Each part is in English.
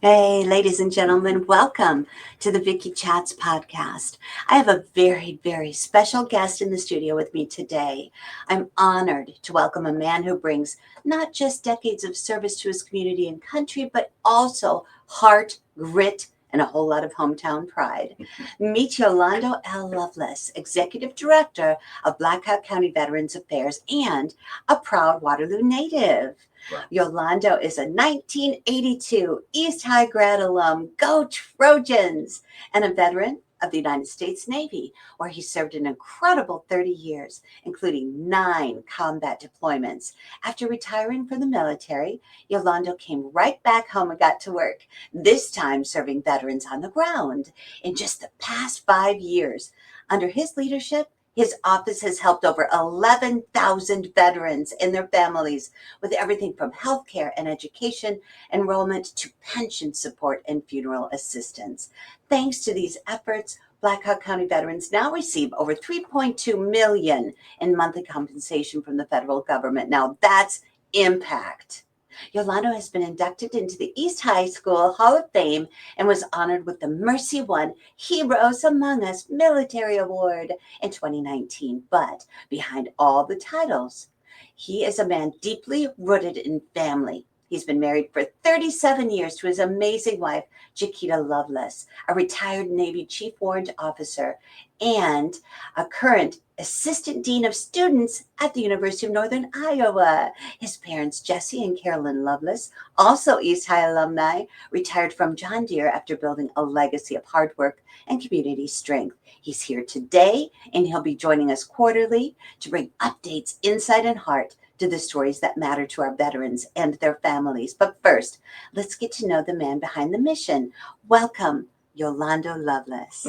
Hey, ladies and gentlemen, welcome to the Vicki Chats podcast. I have a very, very special guest in the studio with me today. I'm honored to welcome a man who brings not just decades of service to his community and country, but also heart, grit, and a whole lot of hometown pride. Meet Yolando L. Loveless, Executive Director of Blackhawk County Veterans Affairs and a proud Waterloo native. Wow. Yolando is a 1982 East High grad alum, go Trojans, and a veteran of the United States Navy, where he served an incredible 30 years, including 9 combat deployments. After retiring from the military, Yolando came right back home and got to work, this time serving veterans on the ground. In just the past 5 years, under his leadership, his office has helped over 11,000 veterans and their families with everything from healthcare and education, enrollment to pension support and funeral assistance. Thanks to these efforts, Blackhawk County veterans now receive over $3.2 million in monthly compensation from the federal government. Now that's impact. Yolando has been inducted into the East High School Hall of Fame and was honored with the Mercy One Heroes Among Us Military Award in 2019. But behind all the titles, he is a man deeply rooted in family. He's been married for 37 years to his amazing wife, Chiquita Loveless, a retired Navy Chief Warrant Officer and a current Assistant Dean of Students at the University of Northern Iowa. His parents, Jesse and Carolyn Loveless, also East High alumni, retired from John Deere after building a legacy of hard work and community strength. He's here today, and he'll be joining us quarterly to bring updates, insight, and heart to the stories that matter to our veterans and their families. But first, let's get to know the man behind the mission. Welcome, Yolando Loveless.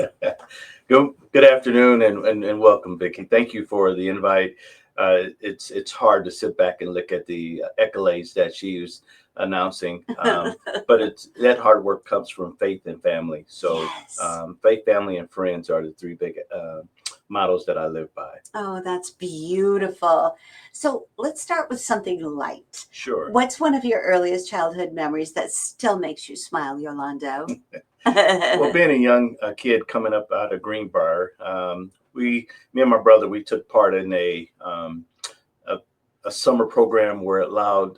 Good afternoon and welcome, Vicki. Thank you for the invite. It's hard to sit back and look at the accolades that she's announcing, but it's that hard work comes from faith and family. So Yes. Faith, family, and friends are the three big mottos that I live by. Oh, that's beautiful. So let's start with something light. Sure. What's one of your earliest childhood memories that still makes you smile, Yolando? Well, being a young kid coming up out of Greenbrier, me and my brother, we took part in a summer program where it allowed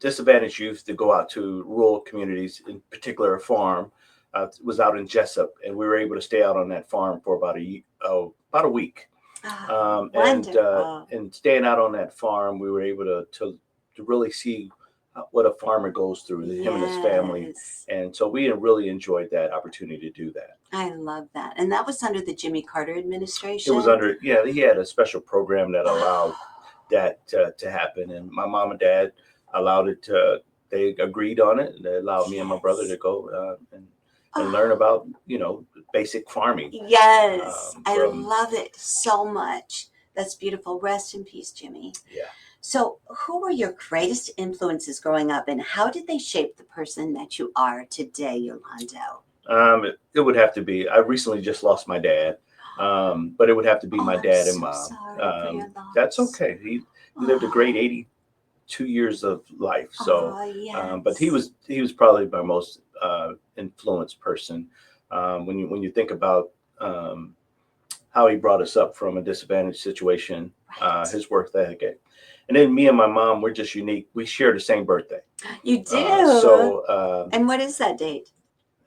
disadvantaged youth to go out to rural communities, in particular a farm. It was out in Jessup, and we were able to stay out on that farm for about a week. Wonderful. And staying out on that farm, we were able to really see what a farmer goes through, him and his family. Yes. And so we really enjoyed that opportunity to do that. I love that. And that was under the Jimmy Carter administration? It was under, yeah, he had a special program that allowed that to happen. And my mom and dad allowed it to, they agreed on it. They allowed me and my brother to go and learn about, basic farming. Yes. I love it so much. That's beautiful. Rest in peace, Jimmy. Yeah. So who were your greatest influences growing up, and how did they shape the person that you are today, Yolando? It would have to be, I recently just lost my dad, but it would have to be my dad and so mom. sorry for your loss. That's okay. He lived a great 82 years of life. So, yes. But he was probably my most influenced person. When you think about how he brought us up from a disadvantaged situation, Right. His work ethic. And then me and my mom, we're just unique. We share the same birthday. You do? So, and what is that date?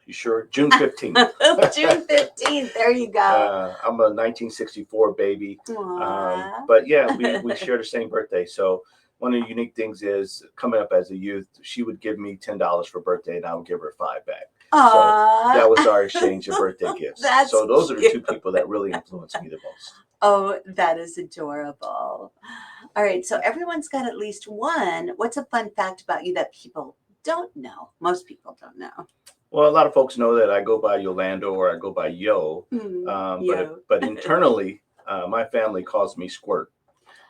you sure? June 15th. June 15th. There you go. I'm a 1964 baby. But yeah, we share the same birthday. So one of the unique things is coming up as a youth, she would give me $10 for birthday and I would give her $5 back. Aww. So that was our exchange of birthday gifts. That's so those are the cute. 2 people that really influenced me the most. Oh, that is adorable. All right, so everyone's got at least one. What's a fun fact about you that people don't know? Most people don't know. Well, a lot of folks know that I go by Yolando or I go by Yo. Yo. But internally, my family calls me Squirt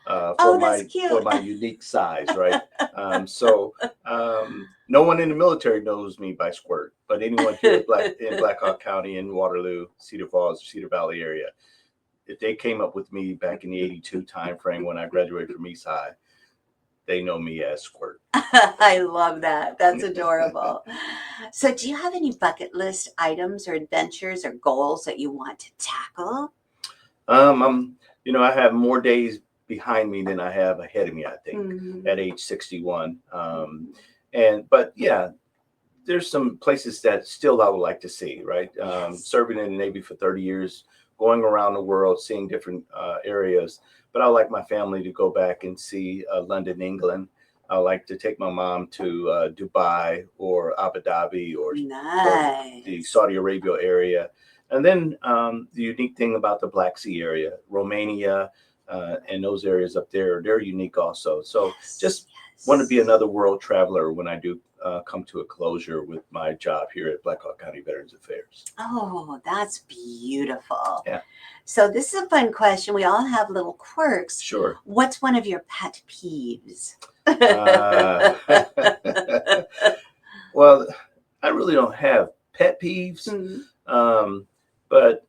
that's cute. for my unique size, right? No one in the military knows me by Squirt, but anyone here in Blackhawk County, in Waterloo, Cedar Falls, Cedar Valley area, if they came up with me back in the 82 time frame when I graduated from East High, they know me as Squirt. I love that. That's adorable. So, do you have any bucket list items or adventures or goals that you want to tackle? I'm, I have more days behind me than I have ahead of me, I think, at Mhm. age 61. But yeah, there's some places that still I would like to see, right? Yes. Serving in the Navy for 30 years, going around the world, seeing different areas. But I would like my family to go back and see London, England. I would like to take my mom to Dubai or Abu Dhabi or the Nice. Saudi Arabia area. And then the unique thing about the Black Sea area, Romania, and those areas up there, they're unique also. So Yes. just want to be Yes. another world traveler when I do come to a closure with my job here at Blackhawk County Veterans Affairs. Oh, that's beautiful. Yeah, So, this is a fun question. We all have little quirks. sure. What's one of your pet peeves? Uh, well, I really don't have pet peeves, Mhm. um, but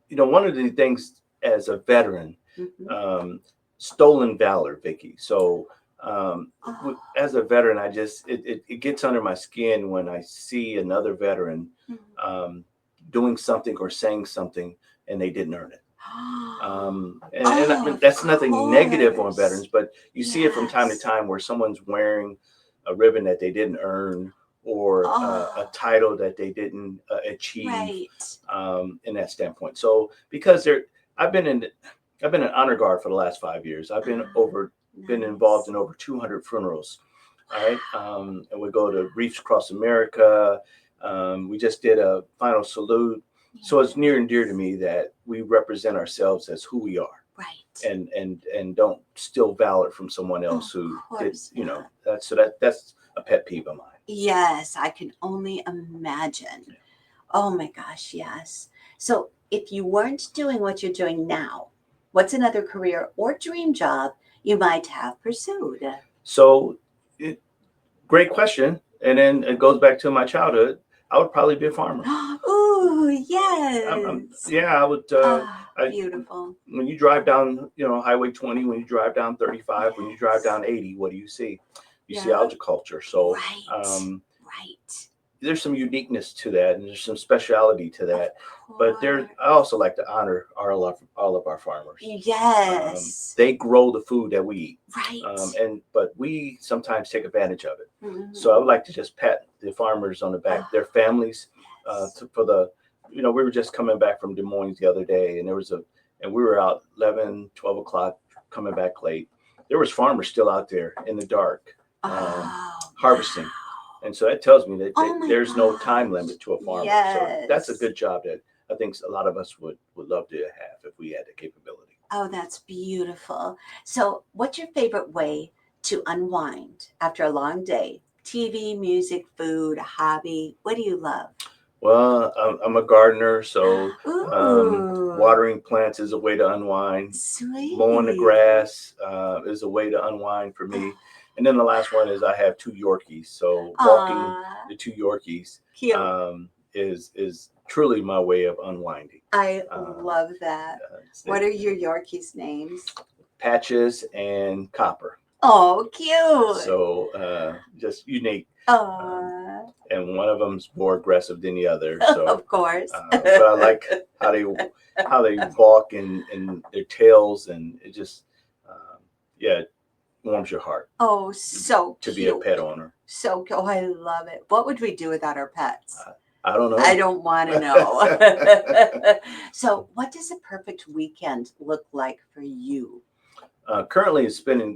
one of the things as a veteran, Mhm. um, stolen valor, Vicki. So Oh. as a veteran, it gets under my skin when I see another veteran Mhm. um, doing something or saying something and they didn't earn it. And I Oh, mean, of that's nothing negative on course. veterans, but you see it from time to Yes. time where someone's wearing a ribbon that they didn't earn or a Oh, title that they didn't achieve right. in that standpoint. So because I've been in I've been an honor guard for the last 5 years. I've Ah, been involved nice. in over 200 funerals. All right, Wow. and we go to Reefs Across America. We just did a final salute, so it's near and dear to Yes. me that we represent ourselves as who we are, Right. and don't steal valor from someone Oh, else of who did. course not. That's a pet peeve of mine. Yes, I can only imagine. Oh my gosh, yes. So, if you weren't doing what you're doing now, what's another career or dream job you might have pursued? So, it, great question. And then it goes back to my childhood. I would probably be a farmer. Ooh, yes. Yeah, I would. Ah, I beautiful. When you drive down, Highway 20, when you drive down 35, when you drive Yes. down 80, what do you see? You see Yeah. agriculture. So Right. Right. there's some uniqueness to that, and there's some speciality to Of that. But I course. also like to honor all of our farmers. Yes. They grow the food that we eat, Right. but we sometimes take advantage of it. So I would Mhm. like to just pat the farmers on the back, Oh, their families, yes. for the, we were just coming back from Des Moines the other day, and and we were out 11, 12 o'clock, coming back late. There was farmers still out there in the dark, Oh, harvesting. wow. And so that tells me Oh my there's no time gosh. limit to a farmer. So that's a Yes. good job that I think a lot of us would love to have if we had the capability. Oh, that's beautiful. So, what's your favorite way to unwind after a long day? TV, music, food, a hobby? What do you love? Well, I'm a gardener, so Ooh, watering plants is a way to unwind. Mowing the sweet. grass is a way to unwind for me. And then the last one is I have two Yorkies, so walking Aw, the two Yorkies cute. is truly my way of unwinding. I Um, love that. What they, are your Yorkies' names? Patches and Copper. Oh, cute. So just unique. Um, Aw, and one of them's more aggressive than the other. So, of course. but I like how they walk and their tails, and it just, yeah, it warms your heart Oh, so to be a cute. pet owner. So cute. Oh, I love it. What would we do without our pets? I don't I know. don't want to know. So, what does a perfect weekend look like for you? Currently, it's spending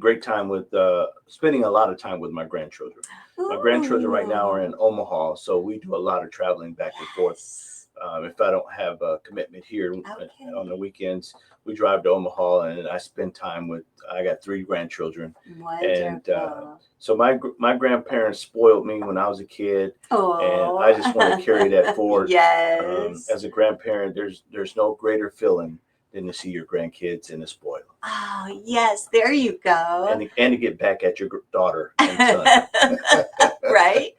a lot of time with my grandchildren. My grandchildren right now are in Ooh, Omaha, so we do a lot of traveling back and forth. yes. If I don't have a commitment here on the Okay. weekends, we drive to Omaha and I spend time with. I got three grandchildren, and Wonderful. so my grandparents spoiled me when I was a kid, and I Oh, just want to carry that forward. yes. As a grandparent, there's no greater feeling than to see your grandkids and to spoil Oh, yes. There you go. and to get back at your daughter and son. Right?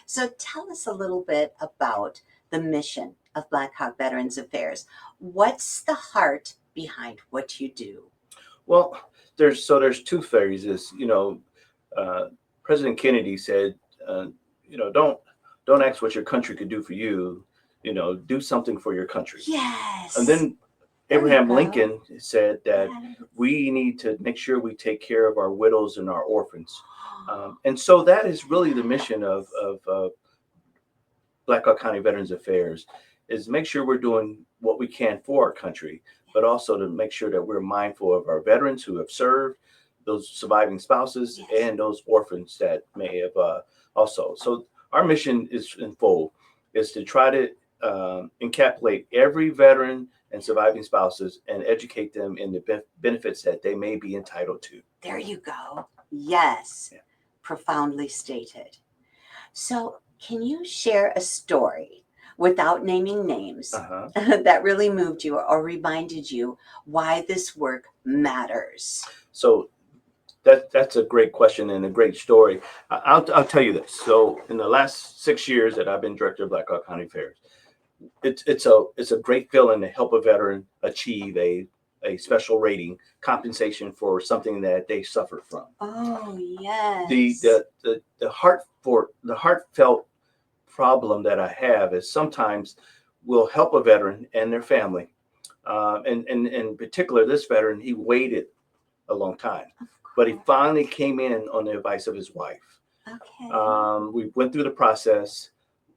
So tell us a little bit about the mission of Black Hawk Veterans Affairs. What's the heart behind what you do? Well, there's two phases. Uh, President Kennedy said, uh, don't ask what your country could do for you. Do something for your country. And Yes. then There you Abraham go. Lincoln said that Yes. we need to make sure we take care of our widows and our orphans. And so that is really the mission of Blackhawk County Veterans Affairs, is make sure we're doing what we can for our country, but also to make sure that we're mindful of our veterans who have served, those surviving spouses, Yes. and those orphans that may have also. So our mission is in full, is to try to encapsulate every veteran and surviving spouses and educate them in the benefits that they may be entitled to. There you go. Yes. Yeah. Profoundly stated. So, can you share a story without naming names Uh-huh. that really moved you or reminded you why this work matters? So that's a great question and a great story. I'll tell you this. So in the last 6 years that I've been director of Blackhawk County Affairs, it's a great feeling to help a veteran achieve a special rating compensation for something that they suffered from. Oh, The yes. the heartfelt problem that I have is sometimes we'll help a veteran and their family, and in particular this veteran, he waited a long time, Of but he course. finally came in on the advice of his wife. Okay. We went through the process.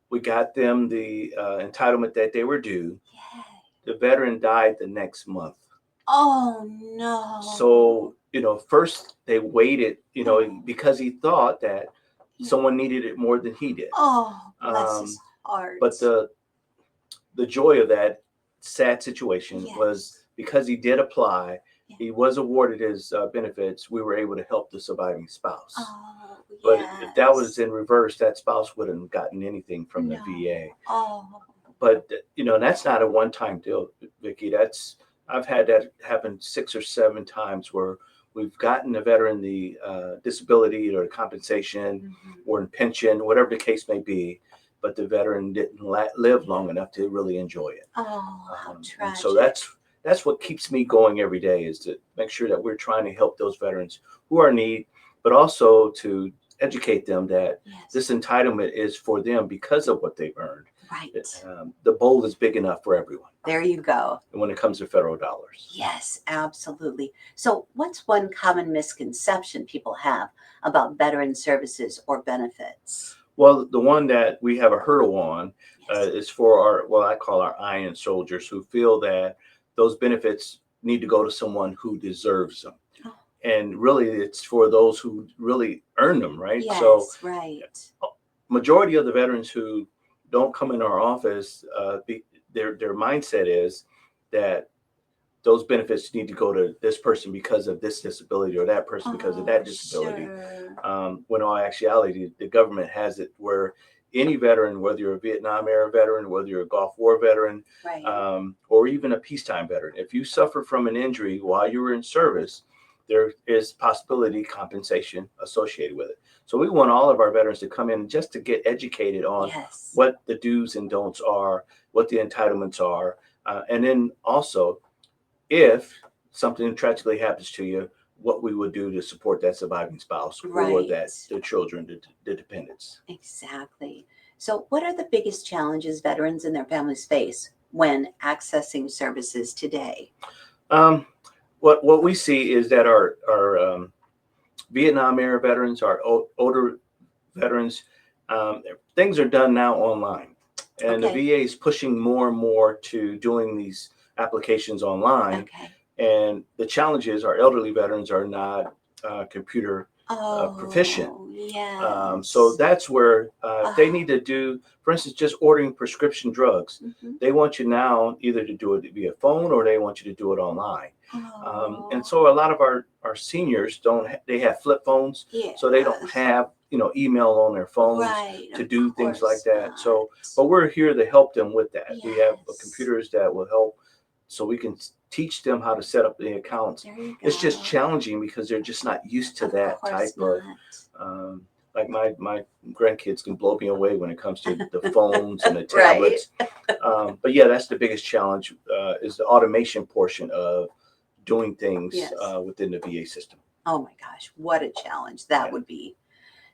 We got them the entitlement that they were due. Yay. The veteran died the next month. Oh, no. So, first they waited, because he thought that Yeah. someone needed it more than he did. Oh, bless his heart. But the joy of that sad situation Yes. was because he did apply, Yeah. he was awarded his benefits. We were able to help the surviving spouse. Oh, But yes. if that was in reverse, that spouse wouldn't have gotten anything from the No. VA. Oh, But that's not a one-time deal, Vicki. I've had that happen 6 or 7 times where we've gotten a veteran the disability or compensation or in pension, whatever the case may be, but the veteran didn't live long enough to really enjoy it. oh, how And tragic. so that's what keeps me going every day, is to make sure that we're trying to help those veterans who are in need, but also to educate them that Yes. this entitlement is for them because of what they've earned. Right. The bowl is big enough for everyone. There you go. And when it comes to federal dollars. Yes, absolutely. So, what's one common misconception people have about veteran services or benefits? Well, the one that we have a hurdle on Yes. is for I call our iron soldiers, who feel that those benefits need to go to someone who deserves them. Oh. And really, it's for those who really earn them, right? Yes, So, right. majority of the veterans who don't come in our office, their mindset is that those benefits need to go to this person because of this disability, or that person because of that disability. Sure. When in all actuality, the government has it where any veteran, whether you're a Vietnam era veteran, whether you're a Gulf War veteran, Right. or even a peacetime veteran, if you suffer from an injury while you were in service, there is possibility compensation associated with it. So we want all of our veterans to come in just to get educated on Yes. what the do's and don'ts are, what the entitlements are, and then also, if something tragically happens to you, what we would do to support that surviving spouse or Right. that the children, the dependents. Exactly. So, what are the biggest challenges veterans and their families face when accessing services today? Um, what we see is that our Vietnam era veterans, our older veterans, things are done now online, and the Okay. VA is pushing more and more to doing these applications online. Okay. And the challenge is our elderly veterans are not computer proficient. Oh, yes. So that's where they need to do, for instance, just ordering prescription drugs. Mhm. They want you now either to do it via phone or they want you to do it online. Oh, And so a lot of our seniors they have flip phones, so they don't yes. have email on their phones Right. to Of do things like course that. So, not. but we're here to help them with that. We have Yes. computers that will help, so we can teach them how to set up the accounts. There you It's just go. challenging because they're just not used to Of that course type not. of like my grandkids can blow me away when it comes to the phones and the Right. tablets. But yeah, that's the biggest challenge, is the automation portion of doing things Yes. within the VA system. Oh my gosh, what a challenge that would be.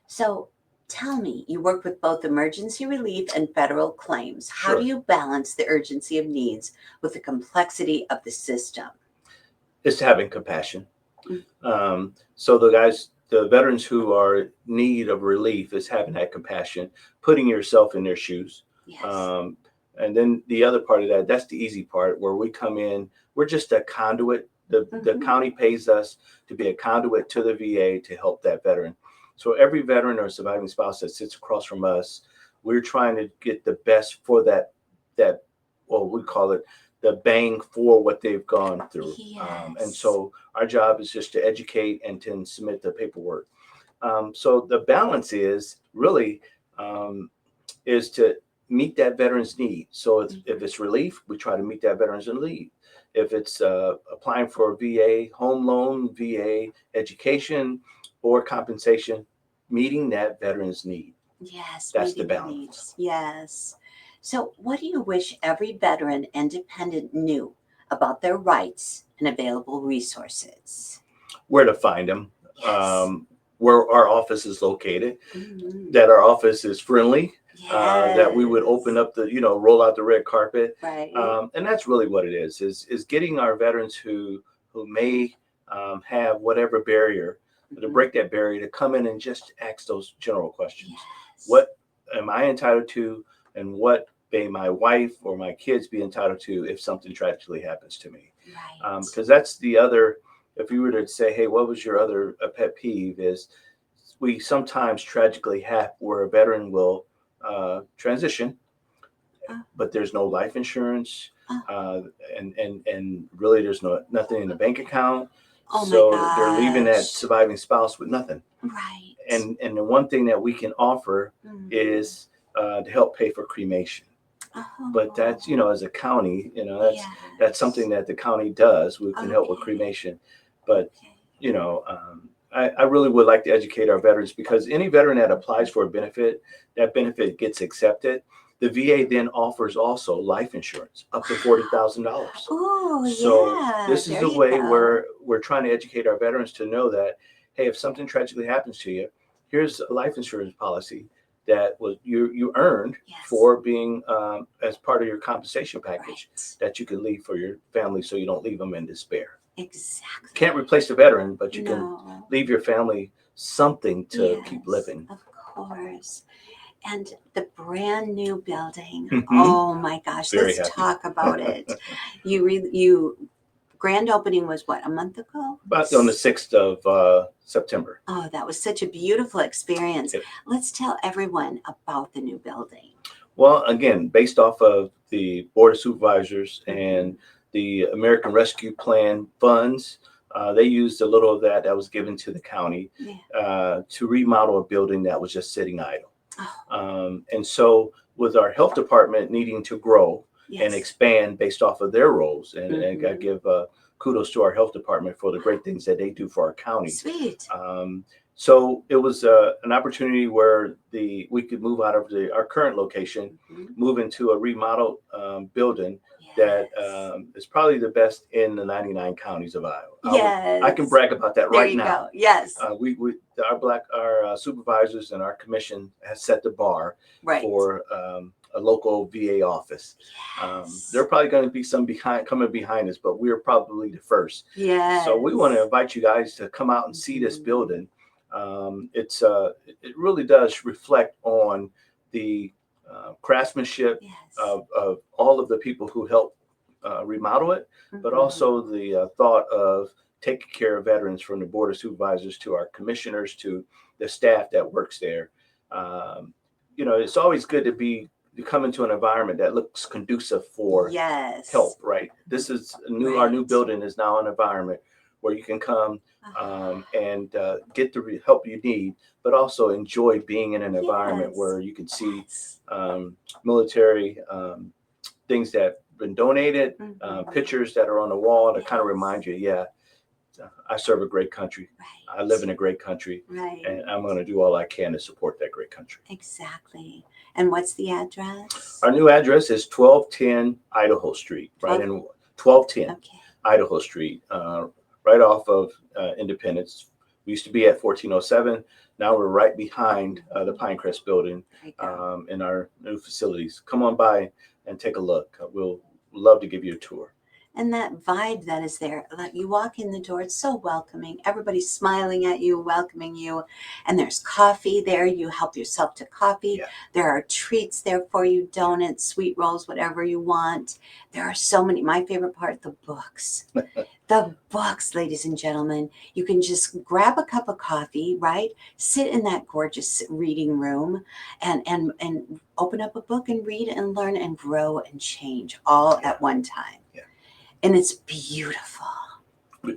So tell me, you work with both emergency relief and federal claims. How do Sure. you balance the urgency of needs with the complexity of the system? It's having compassion. Mm. So the veterans who are in need of relief is having that compassion, putting yourself in their shoes. Yes. Um, and then the other part of that, that's the easy part where we come in, we're just a conduit. The Hmm. county pays us to be a conduit to the VA to help that veteran. So every veteran or surviving spouse that sits across from us, we're trying to get the best for that, well, we call it the bang for what they've gone through. And Yes. so our job is just to educate and to submit the paperwork. So the balance is really is to meet that veteran's need. So if it's relief, we try to meet that veteran's need. If it's applying for a VA home loan, VA education, or compensation, meeting that veteran's need. Yes, That's the meeting the balance. needs. Yes. So, what do you wish every veteran and dependent knew about their rights and available resources? Where to find them, Yes. where our office is located, Hmm. that our office is friendly, that we would open Yes. up roll out the red carpet. Right. And that's really what it is getting our veterans who may have whatever barrier, to Hmm. break that barrier, to come in and just ask those general questions. Yes. What am I entitled to, and what may my wife or my kids be entitled to if something tragically happens to me? Right. Because that's the other, if you were to say, hey, what was your other pet peeve, is we sometimes tragically have where a veteran will transition, Oh, but there's no life insurance, oh, uh, and really there's nothing in the bank account. oh my So they're leaving that gosh. surviving spouse with nothing. Right. And the one thing that we can offer Hmm. is to help pay for cremation. But that's, Oh, as a county, that's something yes. that the county does. We can help with Okay. cremation. But Okay. I really would like to educate our veterans, because any veteran that applies for a benefit, that benefit gets accepted. The VA then offers also life insurance up to Wow. $40,000. Oh, So yeah. this is There the you way go. where we're trying to educate our veterans to know that, hey, if something tragically happens to you, here's a life insurance policy that was you earned Yes. for being as part of your compensation package, Right. that you can leave for your family, so you don't leave them in despair. Can't Exactly. replace the veteran, but you can No. leave your family something to keep Yes, living. of course. And the brand new building. Hmm. Oh my gosh, Very let's happy. talk about it. You grand opening was what, a month ago? About on the 6th of September. Oh, that was such a beautiful experience. Yep. Let's tell everyone about the new building. Well, again, based off of the Board of Supervisors Hmm. and the American Rescue Plan funds, they used a little of that was given to the county Yeah. to remodel a building that was just sitting idle. Oh, And so, with our health department needing to grow and yes. expand based off of their roles, and I Hmm. give kudos to our health department for the great things that they do for our county. Sweet. Um, so it was an opportunity where we could move out of our current location, Hmm. move into a remodeled building that Yes. is probably the best in the 99 counties of Iowa. I can Yes. brag about that There right you now. go. Yes. We our supervisors and our commission has set the bar Right. for a local VA office. There are Yes. probably going to be some coming behind us, but we're probably the first. So we want to Yes. invite you guys to come out and see this Mhm. building. It really does reflect on the craftsmanship Yes. of all of the people who helped remodel it, but Mhm. also the thought of taking care of veterans, from the board of supervisors to our commissioners to the staff that works there. Um, it's always good to come into an environment that looks conducive for Yes. help, right? This is our new Right. building is now an environment where you can come Ah, and get the help you need, but also enjoy being in an environment yes. where you can see Yes. military things that have been donated, Mhm. pictures that are on the wall to kind of Yes. remind you, yeah, I serve a great country. I live Right. in a great country, Right. and I'm going to do all I can to support that great country. Exactly. And what's the address? Our new address is 1210 Idaho Street, right 12. in 1210. Okay. Idaho Street, right off of Independence. We used to be at 1407. Now we're right behind the Pinecrest building in our new facilities. Come on by and take a look. We'll love to give you a tour. And that vibe that is there, like you walk in the door, it's so welcoming. Everybody's smiling at you, welcoming you. And there's coffee there. You help yourself to coffee. Yeah. There are treats there for you, donuts, sweet rolls, whatever you want. There are so many. My favorite part, the books. The books, ladies and gentlemen. You can just grab a cup of coffee, right? Sit in that gorgeous reading room and open up a book and read and learn and grow and change all at one time. Yeah. And it's beautiful.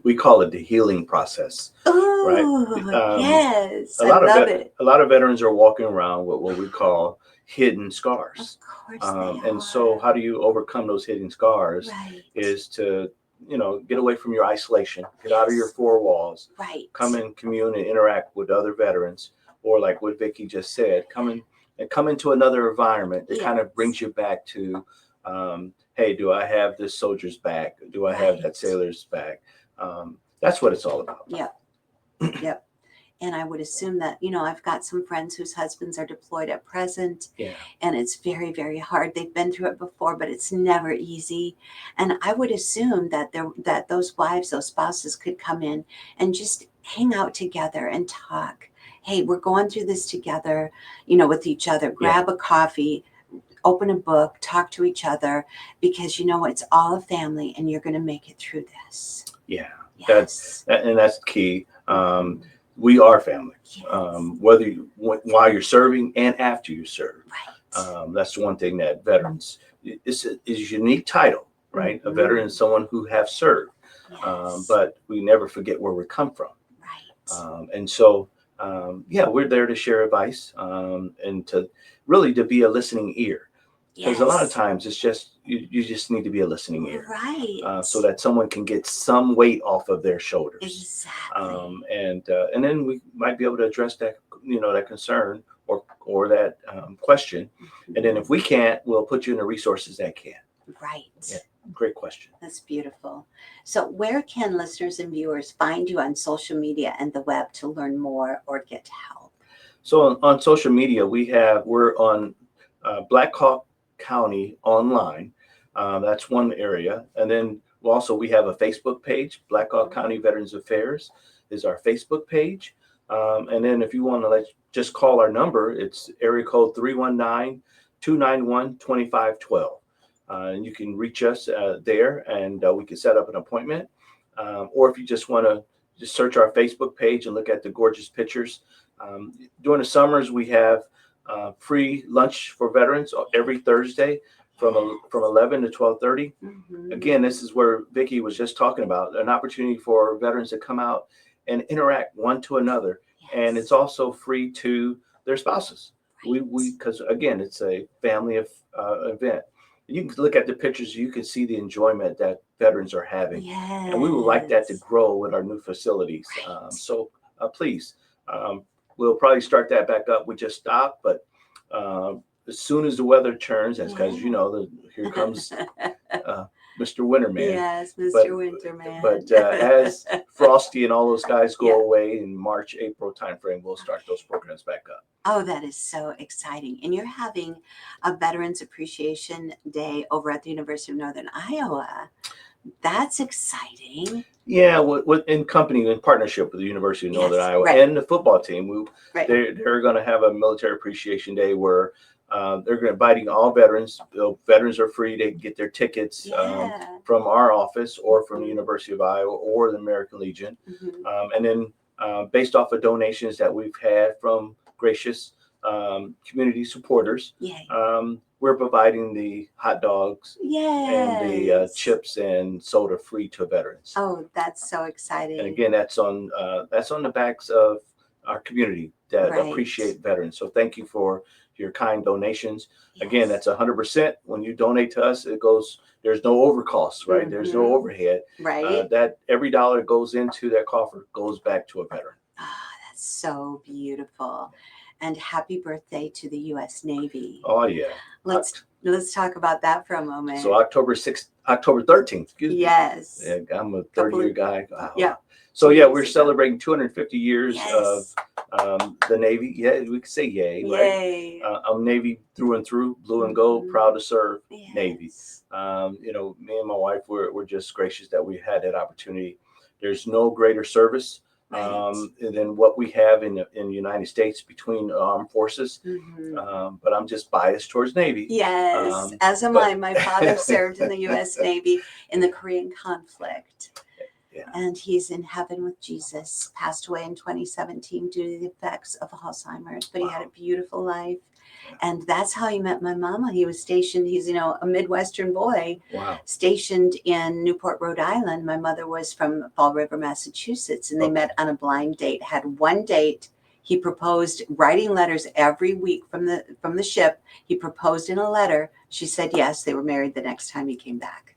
We call it the healing process. Oh, right? Yes. I love it. A lot of veterans are walking around with what we call hidden scars. Of course they and so how do you overcome those hidden scars? Right. Is to, get away from your isolation, get out of your four walls, Right. come and commune and interact with other veterans, or like what Vicki just said, come into another environment that kind of brings you back to, hey, do I have this soldier's back? Do I have that sailor's back? That's what it's all about. Yep. Yep. And I would assume that, I've got some friends whose husbands are deployed at present. Yeah. And it's very, very hard. They've been through it before, but it's never easy. And I would assume that those wives, those spouses could come in and just hang out together and talk. Hey, we're going through this together, with each other. Grab a coffee, open a book, talk to each other, because it's all a family and you're going to make it through this. Yeah. Yes. That's key. We are family, whether while you're serving and after you serve. Right. That's one thing that veterans is a unique title, right? Mm-hmm. A veteran is someone who have served, Yes. but we never forget where we come from. Right. And so, we're there to share advice and to be a listening ear. Because a lot of times it's just you just need to be a listening ear, right? So that someone can get some weight off of their shoulders. Exactly. And then we might be able to address that that concern or that question. Mm-hmm. And then if we can't, we'll put you in the resources that can. Right. Yeah, great question. That's beautiful. So where can listeners and viewers find you on social media and the web to learn more or get help? So on social media, we're on Blackhawk County online. That's one area. And then we have a Facebook page. Blackhawk County Veterans Affairs is our Facebook page. And then if you want to just call our number, it's area code 319-291-2512. And you can reach us there and we can set up an appointment. Or if you just want to just search our Facebook page and look at the gorgeous pictures. During the summers, we have free lunch for veterans every Thursday from 11 to 12:30. Mm-hmm. Again, this is where Vicki was just talking about, an opportunity for veterans to come out and interact one to another. Yes. And it's also free to their spouses. Right. Because again, it's a family event. You can look at the pictures, you can see the enjoyment that veterans are having. Yes. And we would like that to grow with our new facilities. Right. So please, we'll probably start that back up. We just stopped, but as soon as the weather turns, because here comes Mr. Winterman. Yes, Mr. Winterman. But as Frosty and all those guys go away in March, April timeframe, we'll start those programs back up. Oh, that is so exciting. And you're having a Veterans Appreciation Day over at the University of Northern Iowa. That's exciting. Yeah, in partnership with the University of Northern Iowa and the football team. They're going to have a Military Appreciation Day where they're going to inviting all veterans. Veterans are free to get their tickets from our office or from the University of Iowa or the American Legion. Mm-hmm. And then based off of donations that we've had from gracious community supporters, we're providing the hot dogs and the chips and soda free to veterans. Oh, that's so exciting! And again, that's on the backs of our community that appreciate veterans. So thank you for your kind donations. Yes. Again, that's 100%. When you donate to us, it goes. There's no overcosts, right? Mm-hmm. There's no overhead. Right. That every dollar goes into that coffer goes back to a veteran. Ah, that's so beautiful. And happy birthday to the U.S. Navy. Oh, yeah. Let's talk about that for a moment. So October 13th, excuse me. Yes. Yeah, I'm a 30-year guy. Wow. Yeah. So yeah, we're celebrating 250 years Yes. of the Navy. Yeah, we could say yay, Yay. right? I'm Navy through and through, blue and gold, proud to serve Navy. Yes. Me and my wife, we're just gracious that we had that opportunity. There's no greater service than what we have in the United States between armed forces. But I'm just biased towards Navy. Yes, as am I. My father served in the U.S. Navy in the Korean conflict. Yeah. And he's in heaven with Jesus. Passed away in 2017 due to the effects of Alzheimer's, but he had a beautiful life. And that's how he met my mama. He was stationed, he's, a Midwestern boy, stationed in Newport, Rhode Island. My mother was from Fall River, Massachusetts, and they met on a blind date, had one date. He proposed, writing letters every week from the ship. He proposed in a letter. She said yes. They were married the next time he came back.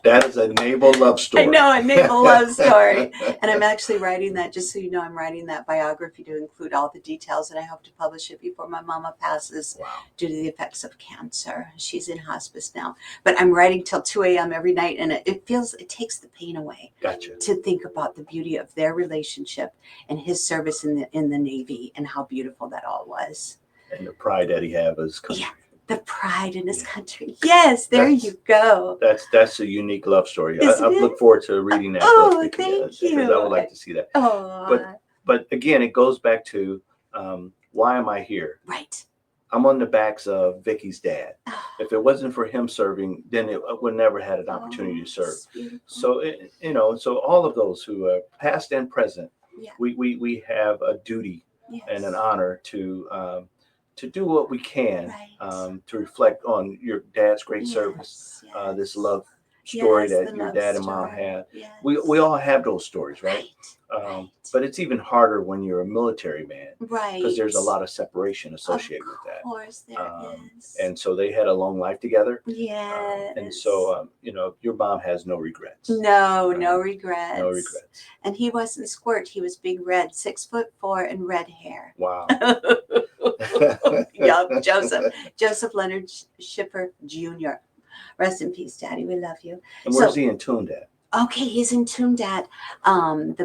That is a naval love story. I know, a naval love story. And I'm actually writing that, just so you know, I'm writing that biography to include all the details, and I hope to publish it before my mama passes due to the effects of cancer. She's in hospice now. But I'm writing till 2 a.m. every night, and it takes the pain away. Gotcha. To think about the beauty of their relationship and his service in the Navy and how beautiful that all was. And the pride that he had as country. Yeah. The pride in his country. Yes, you go. That's a unique love story. I look forward to reading that book. Thank you. Because I would like to see that. But again, it goes back to why am I here? Right. I'm on the backs of Vicki's dad. If it wasn't for him serving, then it would never had an opportunity to serve. So so all of those who are past and present, we have a duty and an honor to do what we can to reflect on your dad's great service, this love story that your dad and mom had. We all have those stories, right? But it's even harder when you're a military man, because there's a lot of separation associated with that. Of course, there is. And so they had a long life together. Yes. And so your mom has no regrets. No regrets. No regrets. And he wasn't squirt. He was big red, 6'4" and red hair. Wow. Yup, Joseph Leonard Shipper Jr. Rest in peace, Daddy. We love you. And where's he entombed at? Okay, he's entombed at the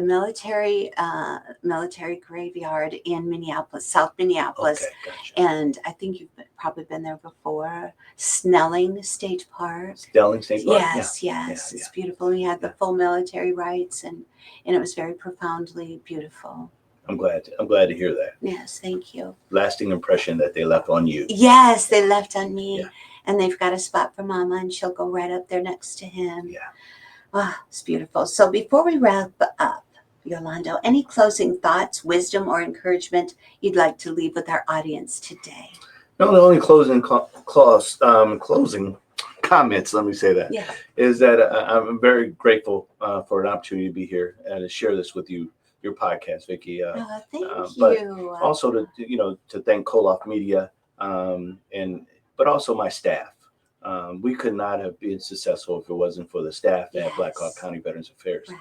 military graveyard in Minneapolis, South Minneapolis. Okay, gotcha. And I think you've probably been there before. Snelling State Park. Snelling State Park. Yes. It's beautiful. We had the full military rights, and it was very profoundly beautiful. I'm glad to hear that. Yes, thank you. Lasting impression that they left on you. Yes, they left on me. Yeah. And they've got a spot for Mama, and she'll go right up there next to him. Yeah. Oh, it's beautiful. So before we wrap up, Yolando, any closing thoughts, wisdom, or encouragement you'd like to leave with our audience today? No, the only closing comments, let me say that, is that I'm very grateful for an opportunity to be here and to share this with you, your podcast, Vicki. Thank you. But also to thank Koloff Media, but also my staff. We could not have been successful if it wasn't for the staff at Blackhawk County Veterans Affairs. Right.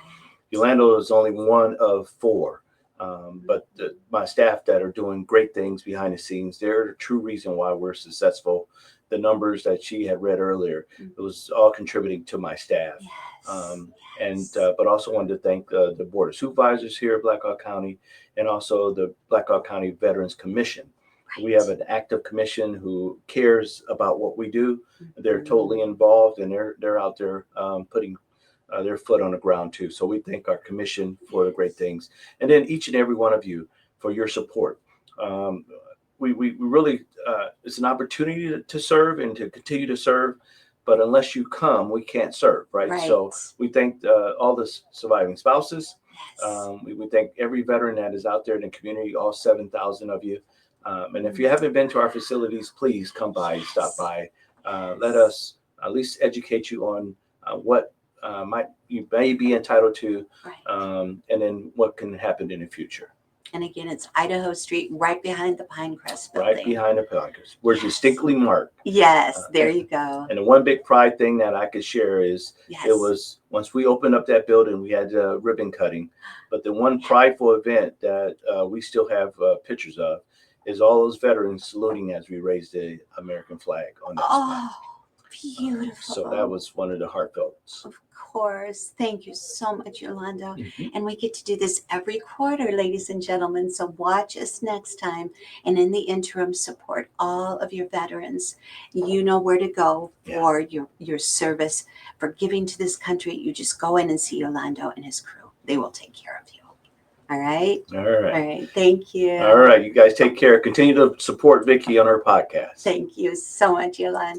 Yolando is only one of four, but my staff that are doing great things behind the scenes, they're the true reason why we're successful. The numbers that she had read earlier, it was all contributing to my staff. But also wanted to thank the Board of Supervisors here at Blackhawk County, and also the Blackhawk County Veterans Commission. We have an active commission who cares about what we do. They're totally involved, and they're out there putting their foot on the ground too. So we thank our commission for the great things, and then each and every one of you for your support. We really it's an opportunity to serve and to continue to serve, but unless you come, we can't serve, right? So we thank all the surviving spouses. We thank every veteran that is out there in the community, all 7,000 of you. And if you haven't been to our facilities, please come by, stop by. Let us at least educate you on what you may be entitled to, and then what can happen in the future. And again, it's Idaho Street, right behind the Pinecrest building. Right behind the Pinecrest. We're distinctly marked. Yes, there you go. And the one big pride thing that I could share is it was once we opened up that building, we had ribbon cutting. But the one prideful event that we still have pictures of is all those veterans saluting as we raise the American flag on that spot. Oh, beautiful. So that was one of the heartfelts. Of course. Thank you so much, Yolando. Mhm. And we get to do this every quarter, ladies and gentlemen. So watch us next time. And in the interim, support all of your veterans. You know where to go for your service, for giving to this country. You just go in and see Yolando and his crew. They will take care of you. All right? All right. All right. Thank you. All right. You guys take care. Continue to support Vicki on her podcast. Thank you so much, Yolanda.